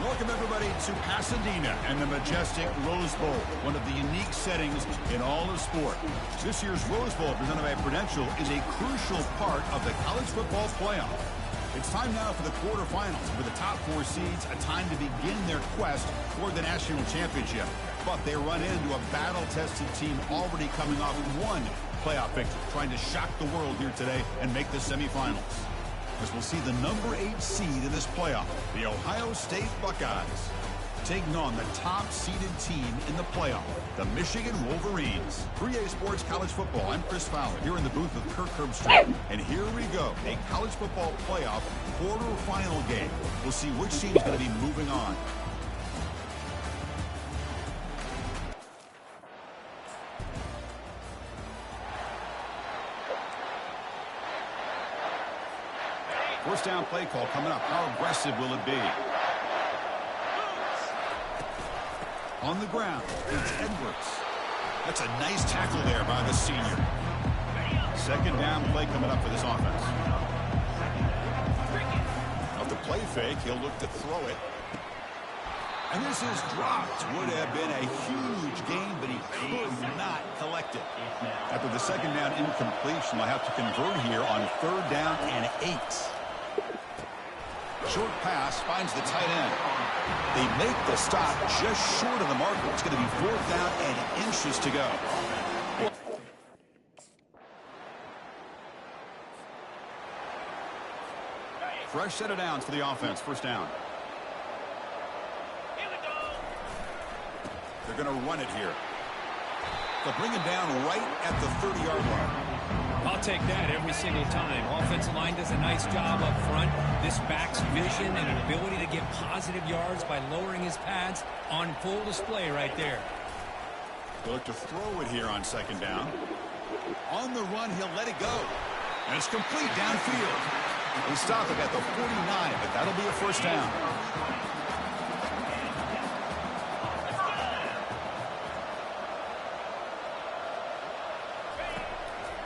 Welcome, everybody, to Pasadena and the majestic Rose Bowl, one of the unique settings in all of sport. This year's Rose Bowl, presented by Prudential, is a crucial part of the college football playoff. It's time now for the quarterfinals. For the top 4 seeds, a time to begin their quest toward the national championship. But they run into a battle-tested team already coming off one playoff victory, trying to shock the world here today and make the semifinals. As we'll see the number 8 seed in this playoff, the Ohio State Buckeyes, taking on the top-seeded team in the playoff, the Michigan Wolverines. 3A Sports College Football. I'm Chris Fowler here in the booth with Kirk Herbstreit. And here we go, a college football playoff quarterfinal game. We'll see which team is going to be moving on. First down play call coming up. How aggressive will it be? On the ground, it's Edwards. That's a nice tackle there by the senior. Second down play coming up for this offense. Off the play fake, he'll look to throw it. And this is dropped. Would have been a huge gain, but he could not collect it. After the second down incompletion, they'll have to convert here on 3rd down and 8. Short pass finds the tight end. They make the stop just short of the marker. It's going to be 4th down and inches to go. Fresh set of downs for the offense. First down. They're going to run it here. They'll bring him down right at the 30-yard line. I'll take that every single time. Offensive line does a nice job up front. This back's vision and ability to get positive yards by lowering his pads on full display right there. They'll look to throw it here on 2nd down. On the run, he'll let it go. And it's complete downfield. They stop it at the 49, but that'll be a first down.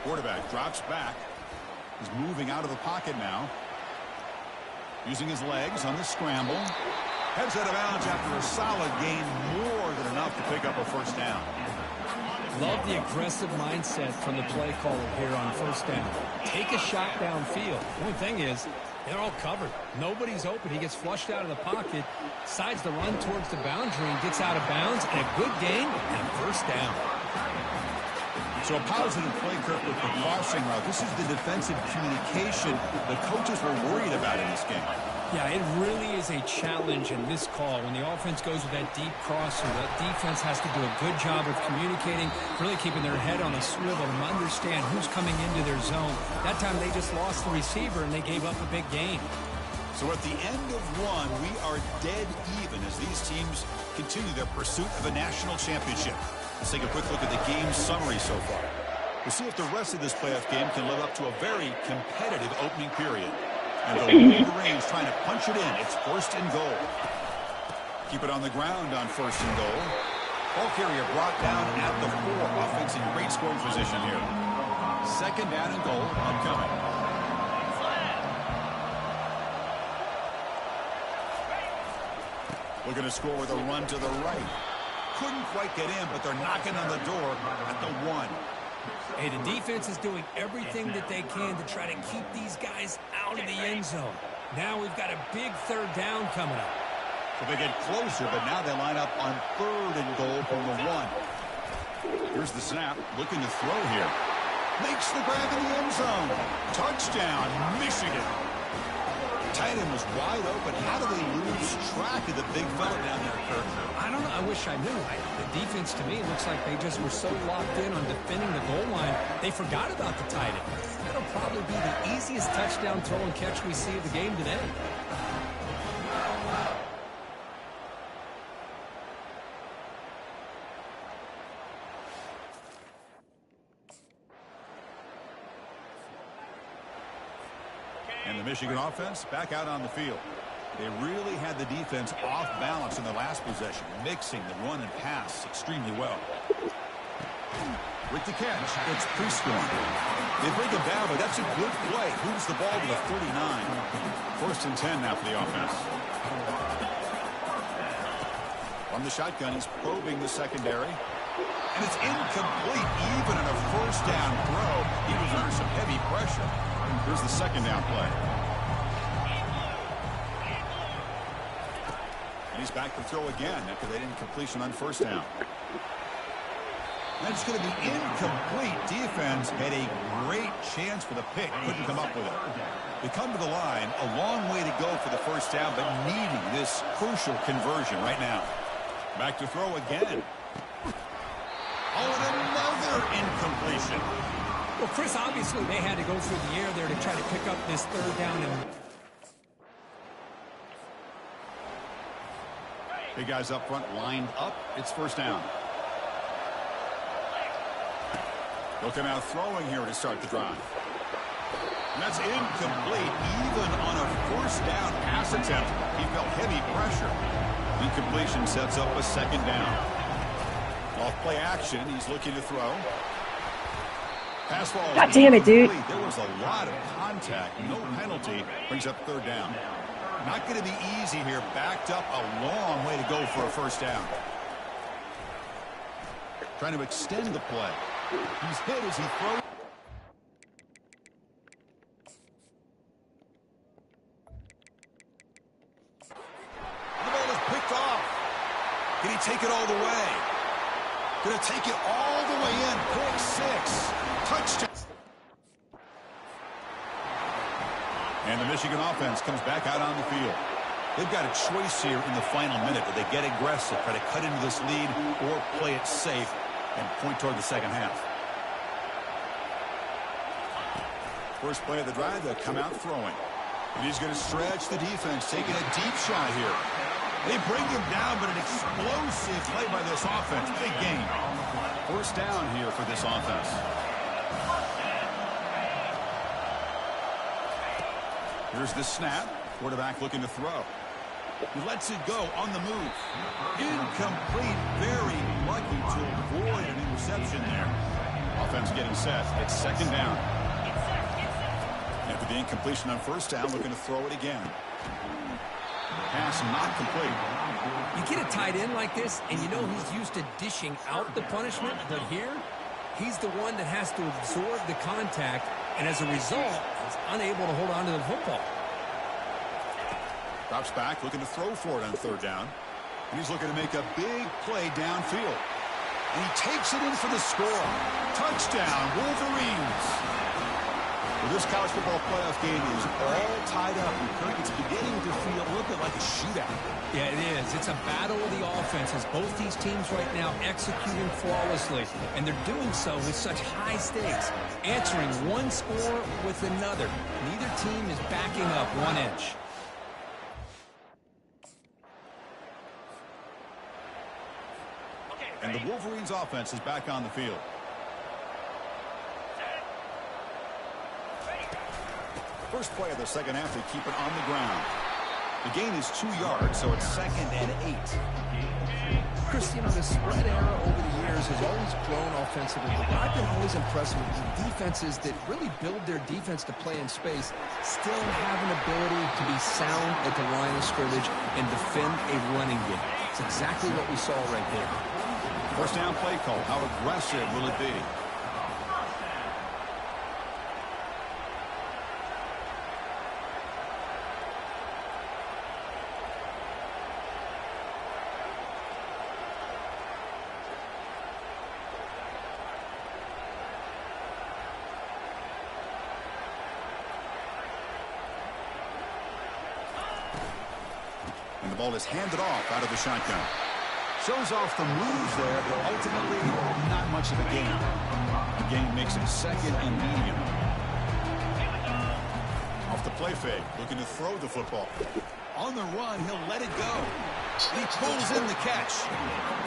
Quarterback drops back. He's moving out of the pocket now. Using his legs on the scramble. Heads out of bounds after a solid gain, more than enough to pick up a first down. Love the aggressive mindset from the play caller here on 1st down. Take a shot downfield. The only thing is, they're all covered. Nobody's open. He gets flushed out of the pocket, decides to run towards the boundary and gets out of bounds. And a good gain and first down. So a positive play, Kirk, with the crossing route. This is the defensive communication the coaches were worried about in this game. Yeah, it really is a challenge in this call. When the offense goes with that deep crosser, that defense has to do a good job of communicating, really keeping their head on a swivel and understand who's coming into their zone. That time they just lost the receiver and they gave up a big gain. So at the end of one, we are dead even as these teams continue their pursuit of a national championship. Let's take a quick look at the game summary so far. We'll see if the rest of this playoff game can live up to a very competitive opening period. And the Wolverines trying to punch it in. It's 1st and goal. Keep it on the ground on 1st and goal. Ball carrier brought down at the 4. Offense in great scoring position here. 2nd down and goal upcoming. Looking to score with a run to the right. Couldn't quite get in, but they're knocking on the door at the 1. Hey, the defense is doing everything that they can to try to keep these guys out of the end zone. Now we've got a big 3rd down coming up. So they get closer, but now they line up on 3rd and goal from the 1. Here's the snap, looking to throw here. Makes the grab in the end zone. Touchdown, Michigan. Tight end was wide open. How do they lose track of the big fella down there, Kirk? I don't know. I wish I knew. The defense, to me, looks like they just were so locked in on defending the goal line, they forgot about the tight end. That'll probably be the easiest touchdown throw and catch we see of the game today. And the Michigan offense back out on the field. They really had the defense off balance in the last possession, mixing the run and pass extremely well. With the catch, it's Prescorn. They break him down, but that's a good play. Moves the ball to the 39. 1st and 10 now for the offense. From the shotgun, he's probing the secondary. And it's incomplete, even on a first down throw. He was under some heavy pressure. Here's the second down play. And he's back to throw again after that incompletion on first down. That's going to be incomplete. Defense had a great chance for the pick. Couldn't come up with it. They come to the line, a long way to go for the first down, but needing this crucial conversion right now. Back to throw again. Oh, and another incompletion. Well, Chris, obviously they had to go through the air there to try to pick up this third down. Big guys up front lined up. It's first down. They'll come out throwing here to start the drive. And that's incomplete. Even on a first down pass attempt, he felt heavy pressure. Incompletion sets up a second down. Off play action, he's looking to throw. Pass ball. God damn it, dude. There was a lot of contact. No penalty. Brings up third down. Not going to be easy here. Backed up a long way to go for a first down. Trying to extend the play. He's hit as he throws. The ball is picked off. Can he take it all the way? Going to take it all the way in. Pick six. Touchdown. And the Michigan offense comes back out on the field. They've got a choice here in the final minute. Do they get aggressive, try to cut into this lead, or play it safe and point toward the second half? First play of the drive, they'll come out throwing. And he's going to stretch the defense, taking a deep shot here. They bring him down, but an explosive play by this offense. Big gain. First down here for this offense. Here's the snap. Quarterback looking to throw. He lets it go on the move. Incomplete. Very lucky to avoid an interception there. Offense getting set. It's second down. After the incompletion on first down, looking to throw it again. Pass not complete. You get a tight end like this, and you know he's used to dishing out the punishment, but here, he's the one that has to absorb the contact, and as a result, he's unable to hold on to the football. Drops back, looking to throw for it on third down. And he's looking to make a big play downfield. And he takes it in for the score. Touchdown, Wolverines. Well, this college football playoff game is all tied up. It's beginning to feel a little bit like a shootout. Yeah, it is. It's a battle of the offenses. Both these teams right now executing flawlessly, and they're doing so with such high stakes, answering one score with another. Neither team is backing up one inch. And the Wolverines offense is back on the field. First play of the second half, they keep it on the ground. The gain is 2 yards, so it's 2nd and 8. Chris, you know, the spread era over the years has always grown offensively, but I've been always impressed with the defenses that really build their defense to play in space, still have an ability to be sound at the line of scrimmage and defend a running game. It's exactly what we saw right there. First down play call. How aggressive will it be? And the ball is handed off out of the shotgun. Shows off the moves there, but ultimately not much of a gain. The gain makes it 2nd and medium. Off the play fake, looking to throw the football. On the run, he'll let it go. He pulls in the catch.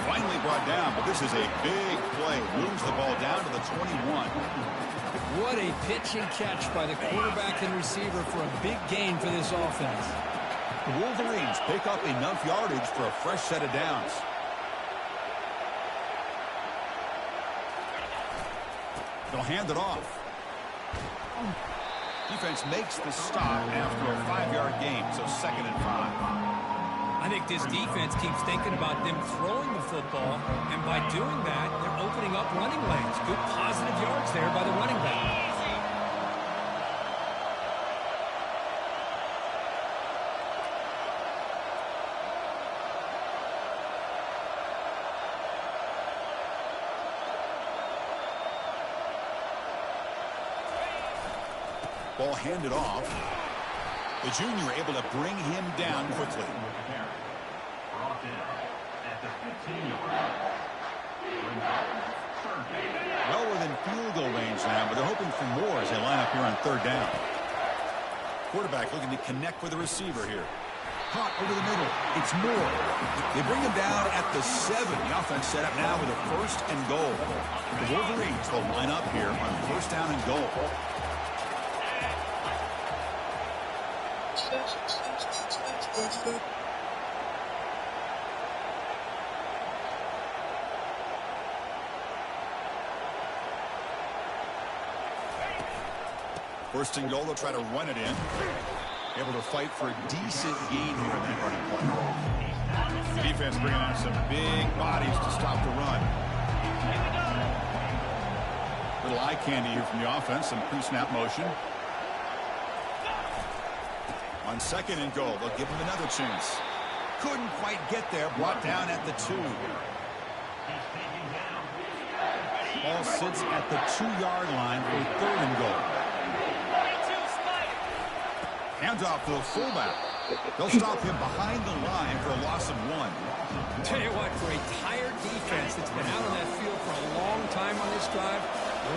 Finally brought down, but this is a big play. Moves the ball down to the 21. What a pitch and catch by the quarterback and receiver for a big gain for this offense. The Wolverines pick up enough yardage for a fresh set of downs. They'll hand it off. Defense makes the stop after a 5-yard gain, so 2nd and 5. I think this defense keeps thinking about them throwing the football, and by doing that, they're opening up running lanes. Good positive yards there by the running back. Ball handed off. The junior able to bring him down quickly. Well within field goal range now, but they're hoping for more as they line up here on third down. Quarterback looking to connect with the receiver here. Caught over the middle. It's Moore. They bring him down at the 7. The offense set up now with a 1st and goal. The Wolverines will line up here on 1st down and goal. First and goal, they'll try to run it in. Able to fight for a decent gain here in that running play. The defense bringing out some big bodies to stop the run. Little eye candy here from the offense, some pre-snap motion. On 2nd and goal, they'll give him another chance. Couldn't quite get there, brought down at the 2. Ball sits at the 2-yard line for 3rd and goal. Hands off to the fullback. They'll stop him behind the line for a loss of 1. Tell you what, for a tired defense that's been out on that field for a long time on this drive,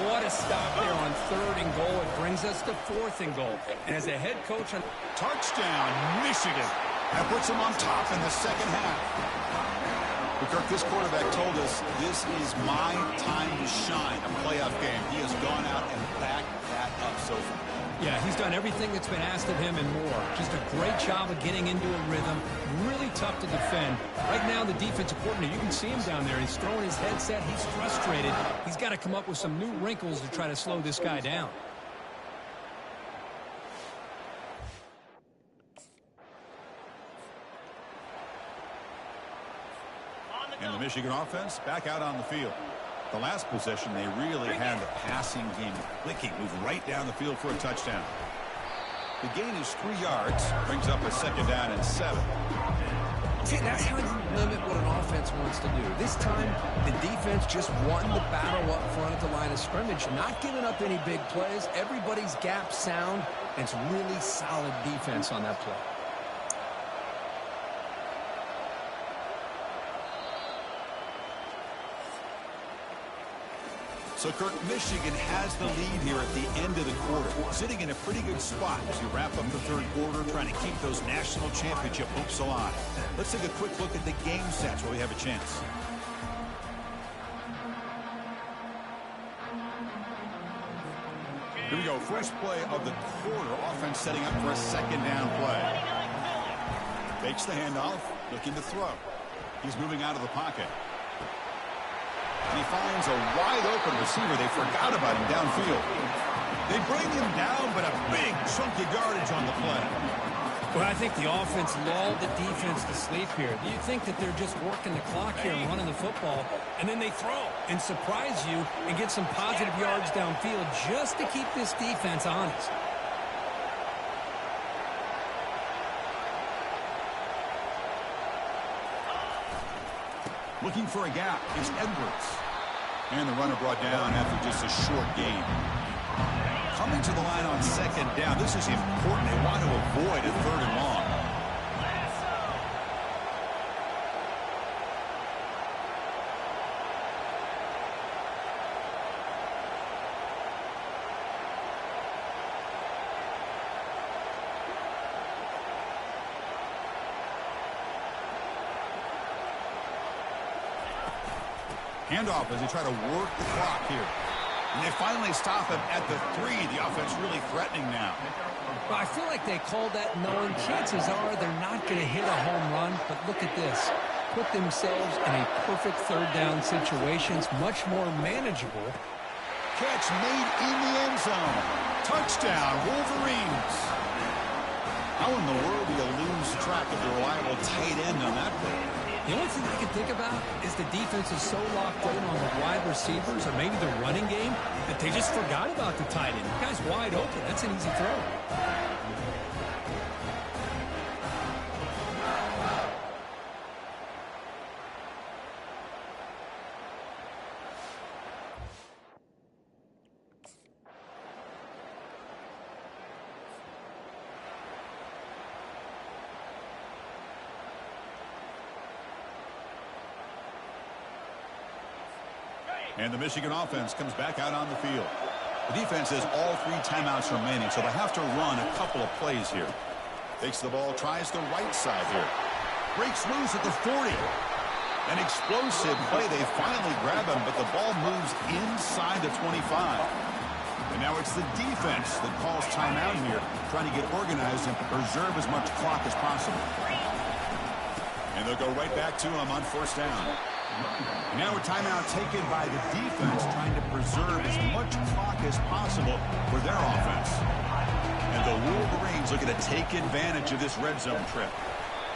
what a stop there on 3rd and goal. It brings us to 4th and goal. And as a head coach, touchdown, Michigan. That puts them on top in the second half. But Kirk, this quarterback told us this is my time to shine, a playoff game. He has gone out and backed that up so far. Yeah, he's done everything that's been asked of him and more. Just a great job of getting into a rhythm. Really tough to defend. Right now, the defensive coordinator, you can see him down there. He's throwing his headset. He's frustrated. He's got to come up with some new wrinkles to try to slow this guy down. And the Michigan offense back out on the field. The last possession, they really had the passing game clicking, moved right down the field for a touchdown. The gain is 3 yards, brings up a 2nd down and 7. See, that's how you limit what an offense wants to do. This time, the defense just won the battle up front at the line of scrimmage, not giving up any big plays. Everybody's gap sound, and it's really solid defense on that play. So, Kirk, Michigan has the lead here at the end of the quarter, sitting in a pretty good spot as you wrap up the 3rd quarter, trying to keep those national championship hopes alive. Let's take a quick look at the game stats where we have a chance. Here we go. First play of the quarter. Offense setting up for a 2nd down play. Takes the handoff, looking to throw. He's moving out of the pocket. And he finds a wide-open receiver. They forgot about him downfield. They bring him down, but a big chunk of yardage on the play. Well, I think the offense lulled the defense to sleep here. You think that they're just working the clock here and running the football, and then they throw and surprise you and get some positive yards downfield just to keep this defense honest. Looking for a gap is Edwards. And the runner brought down after just a short gain. Coming to the line on 2nd down. This is important. They want to avoid a 3rd and long. Handoff as they try to work the clock here. And they finally stop him at the 3. The offense really threatening now. Well, I feel like they called that knowing chances are they're not going to hit a home run. But look at this. Put themselves in a perfect 3rd down situation. It's much more manageable. Catch made in the end zone. Touchdown, Wolverines. How in the world do you lose track of the reliable tight end on that play? The only thing I can think about is the defense is so locked in on the wide receivers or maybe the running game that they just forgot about the tight end. The guy's wide open. That's an easy throw. And the Michigan offense comes back out on the field. The defense has all 3 timeouts remaining, so they have to run a couple of plays here. Takes the ball, tries the right side here. Breaks loose at the 40. An explosive play. They finally grab him, but the ball moves inside the 25. And now it's the defense that calls timeout here, trying to get organized and preserve as much clock as possible. And they'll go right back to him on first down. And now a timeout taken by the defense, trying to preserve as much clock as possible for their offense. And the Wolverines looking to take advantage of this red zone trip.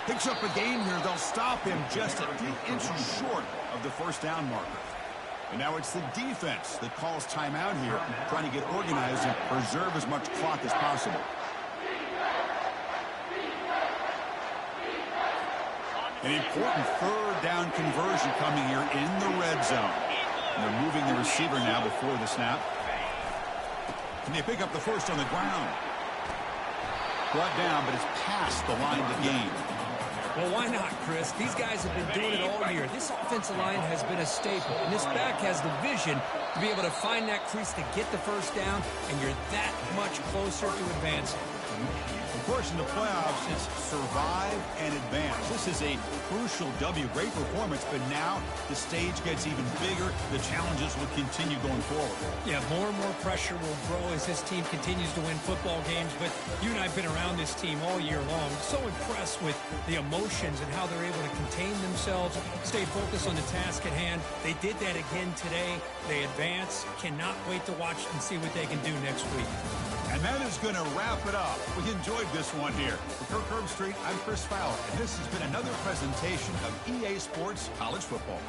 Picks up a gain here. They'll stop him just a few inches short of the first down marker. And now it's the defense that calls timeout here, trying to get organized and preserve as much clock as possible. An important third down conversion coming here in the red zone. And they're moving the receiver now before the snap. Can they pick up the first on the ground? Brought down, but it's past the line to gain. Well, why not, Chris? These guys have been doing it all year. This offensive line has been a staple, and this back has the vision to be able to find that crease to get the first down, and you're that much closer to advancing. Of course, in the playoffs, it's survive and advance. This is a crucial W. Great performance, but now the stage gets even bigger. The challenges will continue going forward. Yeah, more and more pressure will grow as this team continues to win football games, but you and I have been around this team all year long. So impressed with the emotions and how they're able to contain themselves, stay focused on the task at hand. They did that again today. They advance. Cannot wait to watch and see what they can do next week. And that is going to wrap it up. We enjoyed this one here. For Kirk Herbstreit, I'm Chris Fowler, and this has been another presentation of EA Sports College Football.